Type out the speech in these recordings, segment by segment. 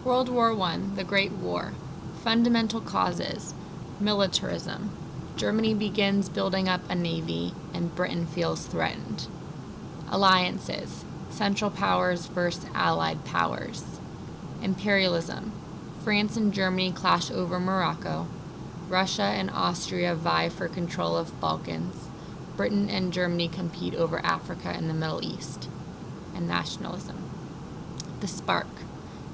World War I, the Great War. Fundamental causes. Militarism. Germany begins building up a navy, and Britain feels threatened. Alliances. Central powers versus Allied powers. Imperialism. France and Germany clash over Morocco. Russia and Austria vie for control of Balkans. Britain and Germany compete over Africa and the Middle East. And nationalism. The spark.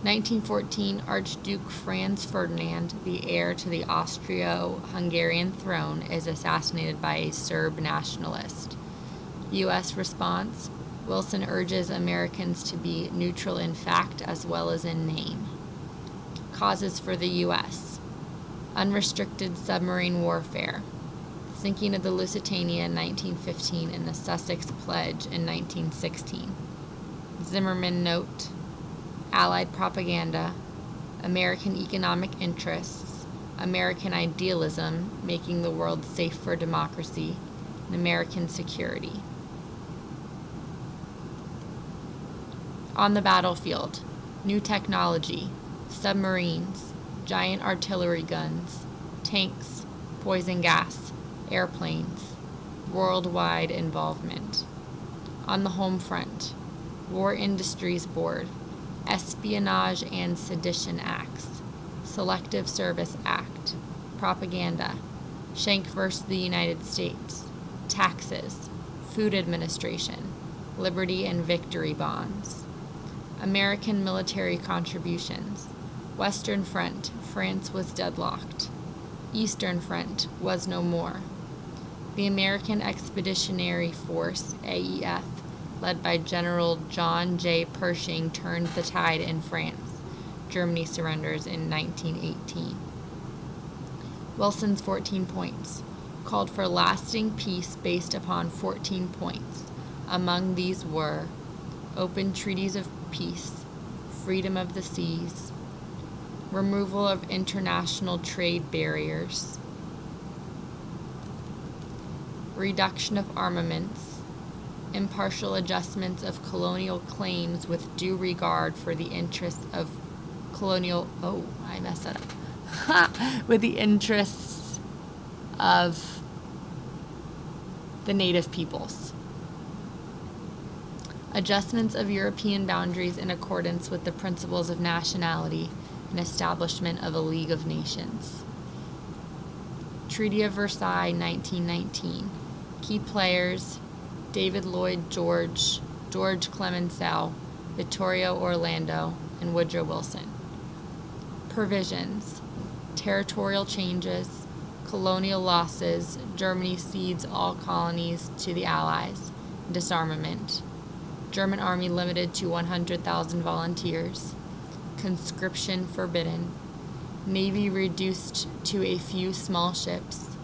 1914, Archduke Franz Ferdinand, the heir to the Austro-Hungarian throne, is assassinated by a Serb nationalist. U.S. response. Wilson urges Americans to be neutral in fact as well as in name. Causes for the U.S. Unrestricted submarine warfare. Sinking of the Lusitania in 1915 and the Sussex Pledge in 1916. Zimmerman note. Allied propaganda. American economic interests. American idealism, making the world safe for democracy. And American security. On the battlefield. New technology. Submarines. Giant artillery guns. Tanks. Poison gas. Airplanes. Worldwide involvement. On the home front. War Industries Board. Espionage and Sedition Acts. Selective Service Act. Propaganda. Schenck versus the United States. Taxes. Food Administration. Liberty and Victory Bonds. American military contributions. Western Front, France was deadlocked. Eastern Front was no more. The American Expeditionary Force, AEF, led by General John J. Pershing, turned the tide in France. Germany surrenders in 1918. Wilson's 14 points called for lasting peace based upon 14 points. Among these were open treaties of peace, freedom of the seas, removal of international trade barriers, reduction of armaments, impartial adjustments of colonial claims with due regard for the interests of with the interests of the native peoples. Adjustments of European boundaries in accordance with the principles of nationality and establishment of a League of Nations. Treaty of Versailles, 1919. Key players: David Lloyd George, George Clemenceau, Vittorio Orlando, and Woodrow Wilson. Provisions: territorial changes, colonial losses, Germany cedes all colonies to the Allies, disarmament, German army limited to 100,000 volunteers, conscription forbidden, navy reduced to a few small ships,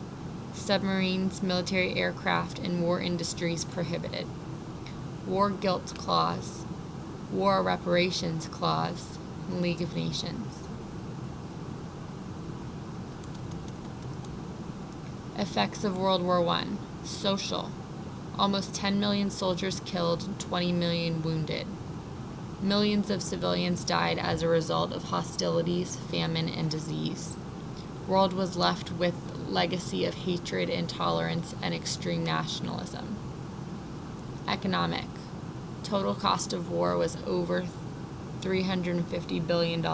submarines, military aircraft, and war industries prohibited, war guilt clause, war reparations clause, and League of Nations. Effects of World War I. Social. Almost 10 million soldiers killed and 20 million wounded. Millions of civilians died as a result of hostilities, famine, and disease. World was left with legacy of hatred, intolerance, and extreme nationalism. Economic. Total cost of war was over $350 billion.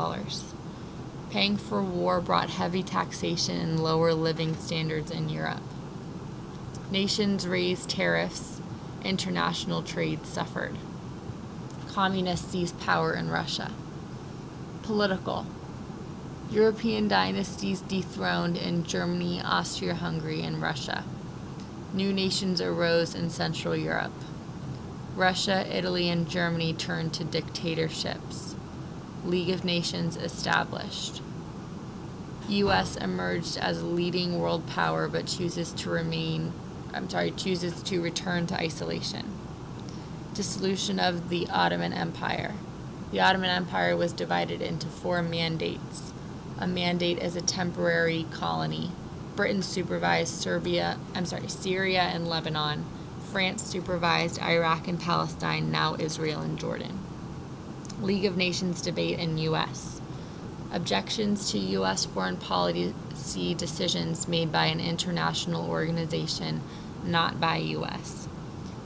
Paying for war brought heavy taxation and lower living standards in Europe. Nations raised tariffs. International trade suffered. Communists seized power in Russia. Political. European dynasties dethroned in Germany, Austria-Hungary, and Russia. New nations arose in Central Europe. Russia, Italy, and Germany turned to dictatorships. League of Nations established. U.S. emerged as a leading world power but chooses to return to isolation. Dissolution of the Ottoman Empire. The Ottoman Empire was divided into 4 mandates. A mandate is a temporary colony. Britain supervised Syria and Lebanon. France supervised Iraq and Palestine, now Israel and Jordan. League of Nations debate in U.S. Objections to U.S. foreign policy decisions made by an international organization, not by U.S.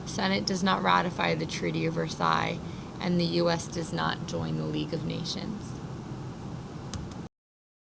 Senate does not ratify the Treaty of Versailles, and the U.S. does not join the League of Nations.